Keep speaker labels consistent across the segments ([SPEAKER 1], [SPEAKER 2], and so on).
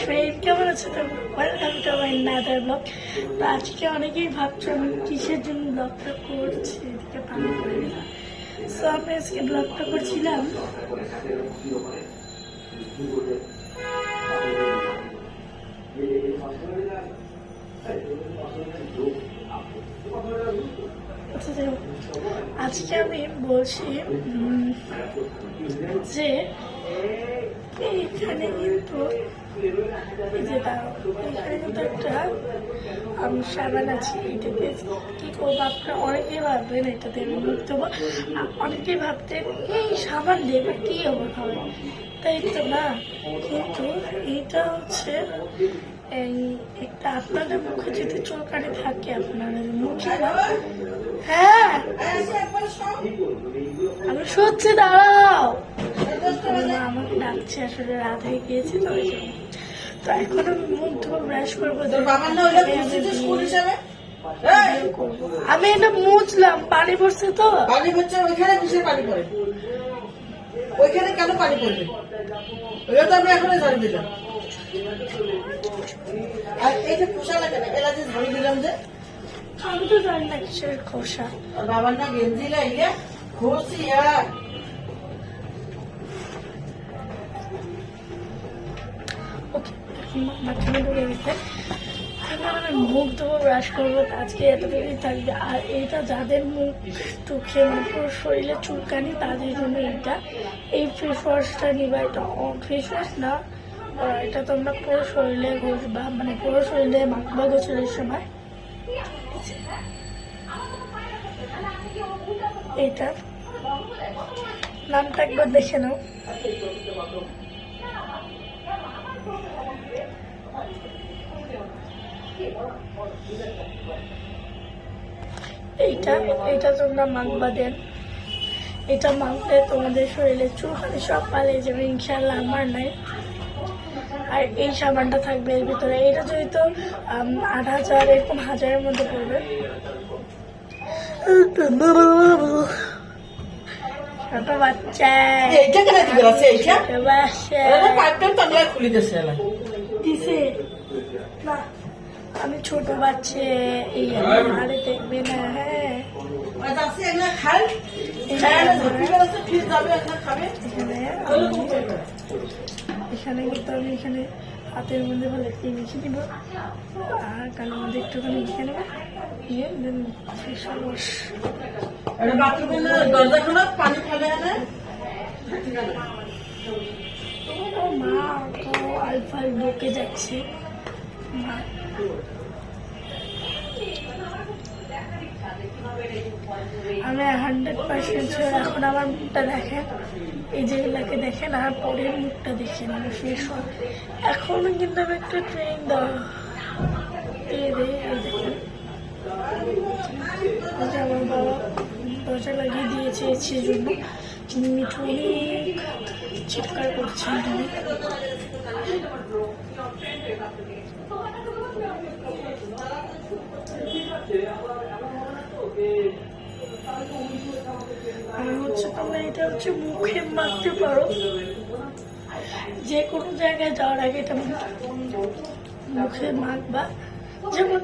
[SPEAKER 1] Friend, কেমন আছে তোমরা? Welcome to my another blog. তো আজকে অনেকেই ভাবছো আমি কিসের জন্য ব্লগটা করছি, এদিকে পানি করে দিলাম। সো আমি আজকে ব্লগটা করছিলাম আজকে আমি বলছি যে এইখানে কিন্তু এখানে কিন্তু একটা সাবান আছে। এটাতে কি করবো আপনারা অনেকেই ভাববেন এটাতে আমি মুখ দেবো, অনেকেই ভাবতেন এই সাবান দেবে কি হবে হবে, তাই তো না। কিন্তু এইটা হচ্ছে এই একটা আপনাদের মুখে যদি চুলকানি থাকে আপনাদের মুখে না, হ্যাঁ আমি সত্যি দাঁড়াও, আমাকে ডাকছে, আসলে রাত হয়ে গিয়েছে তো ওই জন্য। তো এখন আমি মুখ ধোবো, ব্রাশ করবো, আমি এটা মুছলাম, পানি পড়ছে তো
[SPEAKER 2] পানি পড়ছে ওইখানে, কিসের পানি পড়ে ওইখানে, কেন পানি পড়বে? ওইটা তো আমি এখন ঝাড়ু দিলাম। আর এইটা খোসা না কেন, এলা যে ঝাড়ু দিলাম যে,
[SPEAKER 1] আমি তো জানি না কিসের খোসা।
[SPEAKER 2] বাবার না গেঞ্জি লাগিয়ে খোসি আর
[SPEAKER 1] মুখ ধোবো, ব্রাশ করবো, আজকে এতটুকুই থাকবে। আর এটা যাদের মুখ টুকে মানে পুরো শরীরে চুলকানি তাদের জন্য এই ফেস ওয়াশটা নিবা। এটা ফেস ওয়াশ না, এটা তোমরা পুরো শরীরে ঘষবা, মানে পুরো শরীরে মাখবা গোসলের সময়। এইটা নামটা একবার দেখে নাও। এইটা তোমরা মাখবা দেন। এটা মাখলে তোমাদের শরীরে চুলকানি সব পালিয়ে যাবে ইনশাল্লাহ, আমার নাই। আর এই সাবানটা থাকবে এর ভিতরে। এটা যদি তো ৮,০০০ এরকম হাজারের মধ্যে পড়বে। ছোট বাচ্চা দিছে না, আমি ছোট বাচ্চা, এই মারে দেখবে না। হ্যাঁ এখানে কিন্তু আমি এখানে হাতের মধ্যে ভালো একটু মেখে দিব, আর কানের মধ্যে একটুখানি মেখে নেবো, দিয়ে দেন মা আলফাল ঢুকে যাচ্ছে। মা আমি 100% শিওর। এখন আমার মুখটা দেখেন, এই যেগুলাকে দেখেন, আর পরের মুখটা দেখেন, আমি ফেস ওয়াশ এখনো কিন্তু আমি একটা ট্রেন দিয়ে দিই। এই দেখেন আমার বাবা দরজা লাগিয়ে দিয়েছে এসির জন্য, মিঠু অনেক চিৎকার করছে। আর হচ্ছে তোমরা এটা হচ্ছে মুখে মাখতে পারো, যে কোনো জায়গায় যাওয়ার আগে এটা মুখে মাখবা। যেমন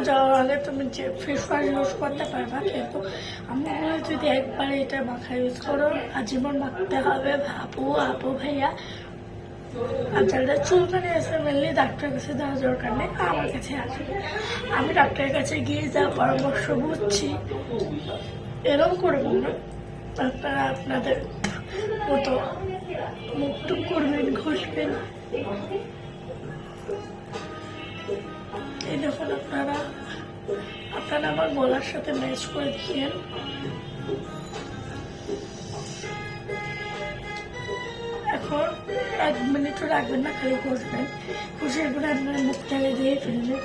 [SPEAKER 1] যাওয়ার আগে তুমি যে ফেস ওয়াশ ইউজ করতে পারবা, কিন্তু আমার মনে হয় যদি একবার এটা মাখা ইউজ করো আজীবন মাখতে হবে। আপু ভাইয়া, আর যাদের চুলকানি আছে মেনলি ডাক্তারের কাছে যাওয়ার দরকার নেই, আমার কাছে আসবে। আমি ডাক্তারের কাছে গিয়ে যা পরামর্শ বুঝছি এরকম করবেন না। আপনারা আপনাদের মতো মুখটুক করবেন, ঘষবেন। এই দেখুন আপনারা আমার গলার সাথে ম্যাচ করে দিয়েন। এখন 1 মিনিটও রাখবেন না, খালি ঘষবেন। ঘষে এরপরে আপনারা মুখ ঢেলে দিয়ে ফেলবেন।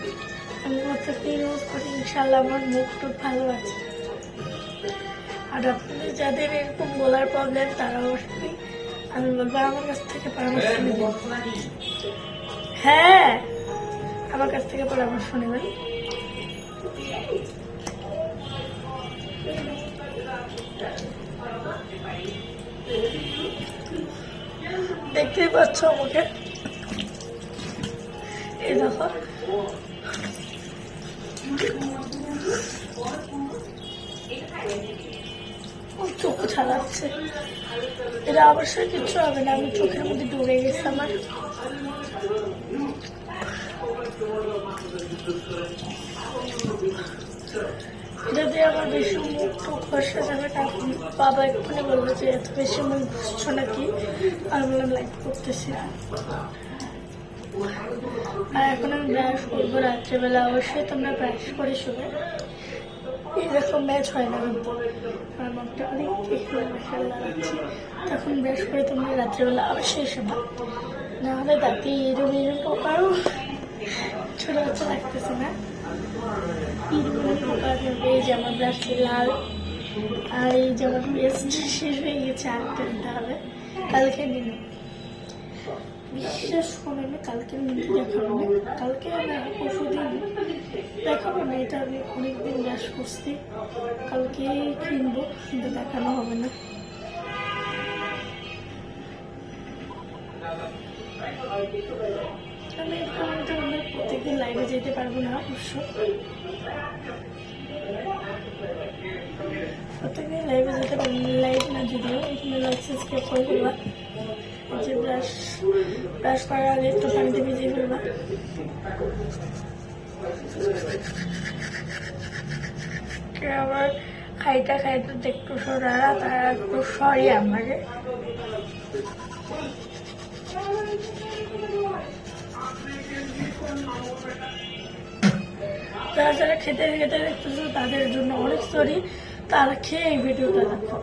[SPEAKER 1] আমি প্রত্যেকটা ইউজ করি, ইনশাল্লাহ আমার মুখ টুক ভালো আছে। আর আপনাদের যাদের এরকম গলার প্রবলেম তারা অবশ্যই আমি বলবো আমার কাছ থেকে পরামর্শ নেবেন। হ্যাঁ আমার কাছ থেকে পরামর্শ নেবেন। দেখতেই পাচ্ছ আমাকে এই দেখো চোখ ছাড়াচ্ছে, এটা অবশ্যই কিচ্ছু হবে না, আমি চোখের মধ্যে ডুবে গেছে আমার। যদি আমার বেশি মুখ টুক ঘষা যাবে, তখন বাবা এক্ষুনি বলবো যে এত বেশি মুখ ঘুষছো নাকি, আমি বললাম লাইক করতেছি না। আর এখন আমি ব্রাশ করবো রাত্রেবেলা, অবশ্যই তোমরা ব্রাশ করে শোবে, এরকম ম্যাচ হয় না কিন্তু আমার মুখটা অনেক মশলা লাগছে, তখন ব্রাশ করে তোমরা রাত্রেবেলা অবশ্যই শোবা, নাহলে দাঁতে এরম এরম পোকারও ছোট বাচ্চা লাগতেছে না, এরকম পোকা করবে। এই যে আমার ব্রাশ লাল, আর এই যে আমার পেস্ট শেষ হয়ে গেছে, আরেকটা নিতে হবে, কালকে নিল। বিশ্বাস করে না, কালকে নিতে দেখাবো না, কালকে না পরশু দিন দেখাবো না, এটা আমি অনেকদিন ব্রাশ করছি, কালকে কিনবো কিন্তু দেখানো হবে না। আমি প্রত্যেকদিন লাইভে যেতে পারবো না, অবশ্য প্রত্যেকদিন লাইভে যেতে পারবো না, লাইভ না যদিও এখানে লাইক সাবস্ক্রাইব করে দেবা, যে ব্রাশ করার আগে একটু পানিতে ভিজিয়ে ফেলবা। আবার খাইতে একটু সরারা, তারা একটু সরি আমাকে। যারা যারা খেতে দেখতেছো তাদের জন্য অনেক সরি, তারা খেয়ে এই ভিডিওটা দেখো।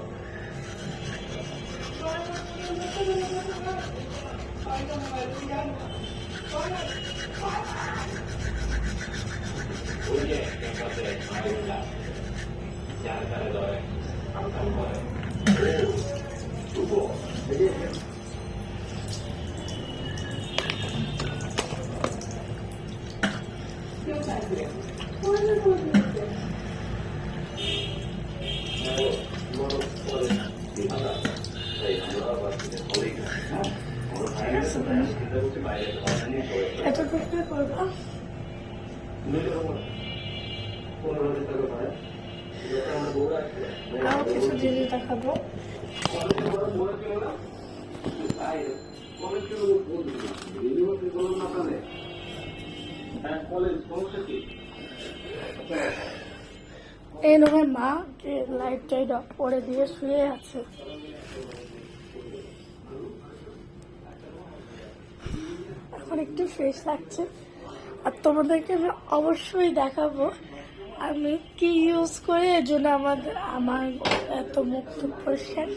[SPEAKER 1] এতটুকু করবো, আরো কিছু জিনিস দেখাবো। এই নয় মা লাইট টাইট অফ করে দিয়ে শুয়ে আছে, এখন একটু ফ্রেশ লাগছে। আর তোমাদেরকে আমি অবশ্যই দেখাবো আমি কি ইউজ করে, এর জন্য আমার এত মুখ পরিষ্কার।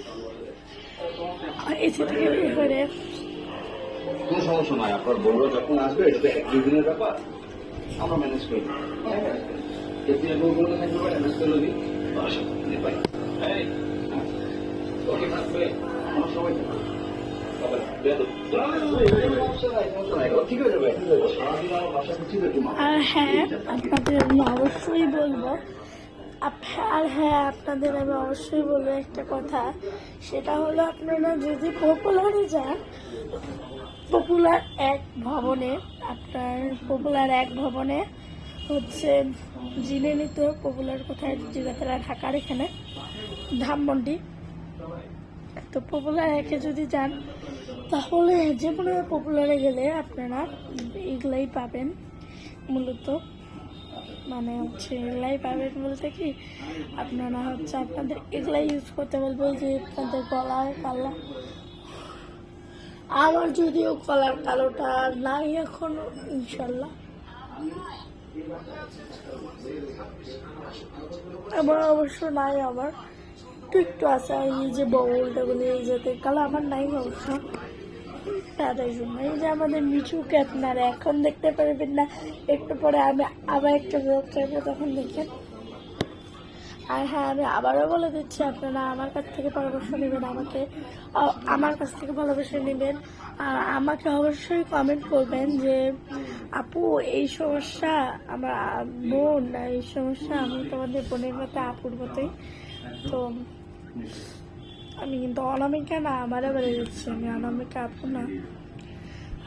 [SPEAKER 1] আর এসে থেকে বের করে
[SPEAKER 3] কোনো সমস্যা নয়, আপনার বড়রা যখন আসবে এটা এক দুই দিনের ব্যাপার, আমরা ম্যানেজ করি। ম্যানেজ করে দিই, ওকে থাকবে আমার সবাই ঠিক হয়ে যাবে।
[SPEAKER 1] আর হ্যাঁ আপনাদের আমি অবশ্যই বলবো, একটা কথা, সেটা হলো আপনারা যদি পপুলারে যান, পপুলার এক ভবনে হচ্ছে জিনে নিত, পপুলার কোথায় জিগাতলা ঢাকার এখানে ধানমন্ডি, তো পপুলার একে যদি যান তাহলে যে কোনো পপুলারে গেলে আপনারা এগুলাই পাবেন মূলত, মানে হচ্ছে এগুলাই পাবেন বলতে কি আপনারা হচ্ছে আপনাদের এগুলাই ইউজ করতে বলবো, যে আপনাদের গলার কালার, আমার যদিও গলার কালোটা নাই এখনো, ইনশাল্লাহ আমার অবশ্য নাই, আমার একটু আছে, এই যে বউলটা বলে এই যাতে কালো আমার নাই অবশ্য, তাদের জন্য। এই যে আমাদের মিঠুকে আপনারা এখন দেখতে পারবেন না, একটু পরে আমি আবার একটা ব্লগ চাইবো, তখন দেখেন। আর হ্যাঁ আমি আবারও বলে দিচ্ছি, আপনারা আমার কাছ থেকে পরামর্শ নেবেন, আমার কাছ থেকে ভালোবেসে নেবেন, আর আমাকে অবশ্যই কমেন্ট করবেন যে আপু এই সমস্যা, আমার বোন এই সমস্যা, আমি তোমাদের বোনের মতো আপুর মতোই। তো আমি কিন্তু অনামিকা না, আমারও বেড়ে যাচ্ছে, আমি অনামিকা আপু না।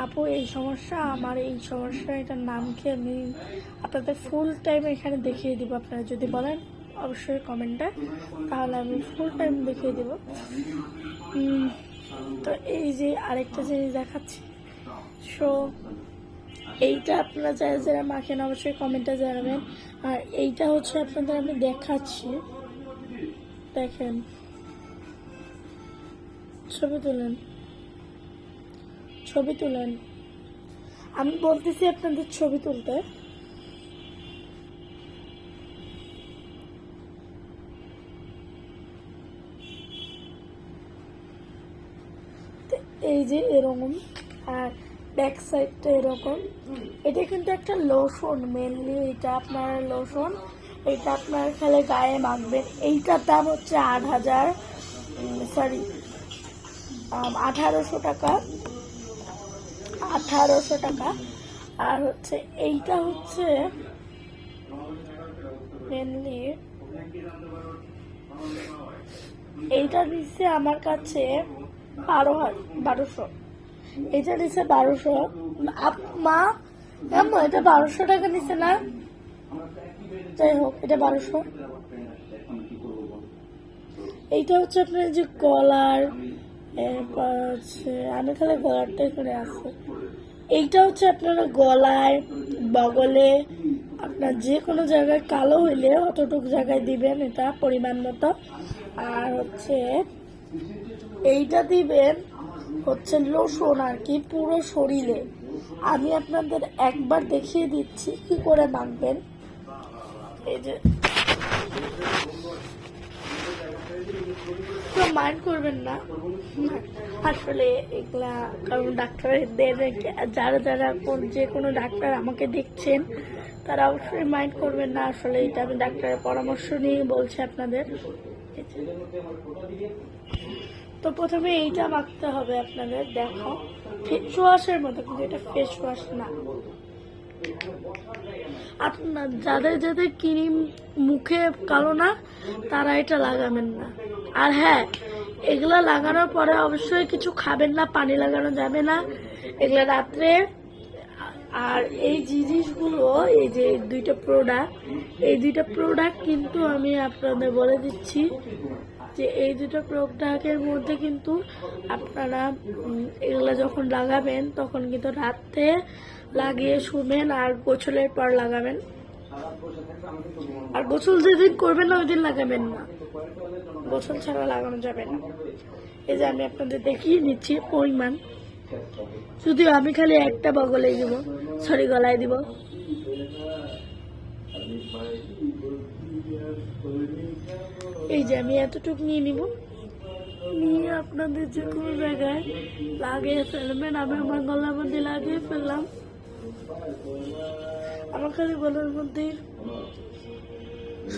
[SPEAKER 1] আপু এই সমস্যা, আমার এই সমস্যা, এটার নাম কি, আমি আপনাদের ফুল টাইম এখানে দেখিয়ে দিব। আপনারা যদি বলেন অবশ্যই কমেন্টে, তাহলে আমি ফুল টাইম দেখিয়ে দিব। তো এই যে আরেকটা জিনিস দেখাচ্ছি, সো এইটা আপনারা যারা যারা মাখেন অবশ্যই কমেন্টে জানাবেন। আর এইটা হচ্ছে আপনাদের আমি দেখাচ্ছি, দেখেন, ছবি তুলেন, আমি বলতেছি আপনাদের ছবি তুলতে। এই যে এরকম, আর ব্যাক সাইডটা এরকম। এটা কিন্তু একটা লোশন, মেনলি এটা আপনার লোশন, এটা আপনার খেলে গায়ে মাখবেন। এইটার দাম হচ্ছে 1800 টাকা। আর হচ্ছে এইটা হচ্ছে মেনলি, এইটা দিচ্ছে আমার কাছে 1200। এটা দিচ্ছে 1200। মা এটা 1200 টাকা নিচ্ছে না, যাই হোক এটা 1200। এইটা হচ্ছে আপনার যে গলার, এরপর হচ্ছে আমি খালি গলারটাই করে আছে। এইটা হচ্ছে আপনারা গলায়, বগলে, আপনার যে কোনো জায়গায় কালো হইলে অতটুকু জায়গায় দিবেন এটা পরিমাণ মতো। আর হচ্ছে এইটা দিবেন হচ্ছে লোশন আর কি পুরো শরীরে। আমি আপনাদের একবার দেখিয়ে দিচ্ছি কি করে মাখবেন। এই যে মাইন্ড করবেন না আসলে এগুলা, কারণ ডাক্তারদের যারা যারা যে কোনো ডাক্তার আমাকে দেখছেন তারা অবশ্যই মাইন্ড করবেন না। আসলে এটা আমি ডাক্তারের পরামর্শ নিয়ে বলছি আপনাদের। তো প্রথমে এইটা মাখতে হবে আপনাদের, দেখো ফেস ওয়াশের মতো, কিন্তু এটা ফেস ওয়াশ না। আপনার যাদের যাদের ক্রিম মুখে কালো না তারা এটা লাগাবেন না। আর হ্যাঁ, এগুলা লাগানোর পরে অবশ্যই কিছু খাবেন না, পানি লাগানো যাবে না এগুলা রাত্রে। আর এই জিনিসগুলো, এই যে এই দুইটা প্রোডাক্ট কিন্তু আমি আপনাদের বলে দিচ্ছি যে এই দুটো প্রোডাক্টের মধ্যে কিন্তু আপনারা এগুলা যখন লাগাবেন তখন কিন্তু রাতে লাগিয়ে শুবেন, আর গোসলের পর লাগাবেন। আর গোসল যেদিন করবেন না ওই দিন লাগাবেন না, গোসল ছাড়া লাগানো যাবে না। এই যে আমি আপনাদের দেখিয়ে নিচ্ছি পরিমাণ, যদিও আমি খালি একটা বগলে দিব, গলায় দিব। এই যে আমি এতটুকু নিয়ে নিব, নিয়ে আপনাদের যে কোনো জায়গায় লাগিয়ে ফেলবেন। আমি আমার গলার মধ্যে লাগিয়ে ফেললাম, আমার খালি গলার মধ্যে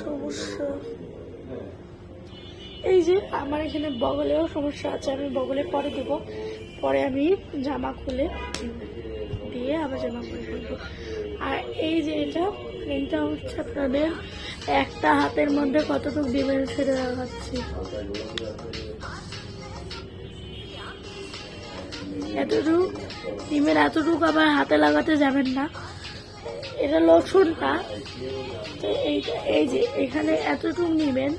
[SPEAKER 1] সমস্যা। এই যে আমার এখানে বগলেও সমস্যা আছে, আমি বগলে পরে দেবো, পরে আমি জামা খুলে দিয়ে আবার জামা পরে দেবো। আর এই যে এইটা হচ্ছে আপনাদের একটা হাতের মধ্যে কতটুকু দিবেন সেটা দেখাচ্ছি। এতটুকু ডিমের, এতটুকু আবার হাতে লাগাতে যাবেন না, এটা লোশনটা। তো এই যে এখানে এতটুকু নিবেন,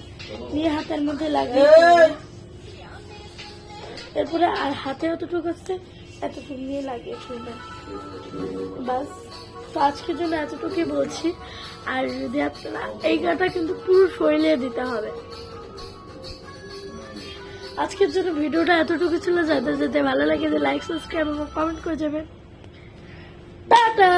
[SPEAKER 1] নিয়ে হাতের মধ্যে লাগিয়ে এরপরে আর হাতে এতটুকু আছে এতটুকু নিয়ে লাগিয়ে ফেলবেন, বাস। তো আজকের জন্য এতটুকুই বলছি। আর যদি আপনারা এই গাটা কিন্তু পুরো শরীরে দিতে হবে। আজকের জন্য ভিডিওটা এতটুকু ছিল। যাদের যাতে ভালো লাগে লাইক, সাবস্ক্রাইব এবং কমেন্ট করে যাবেন। টাটা।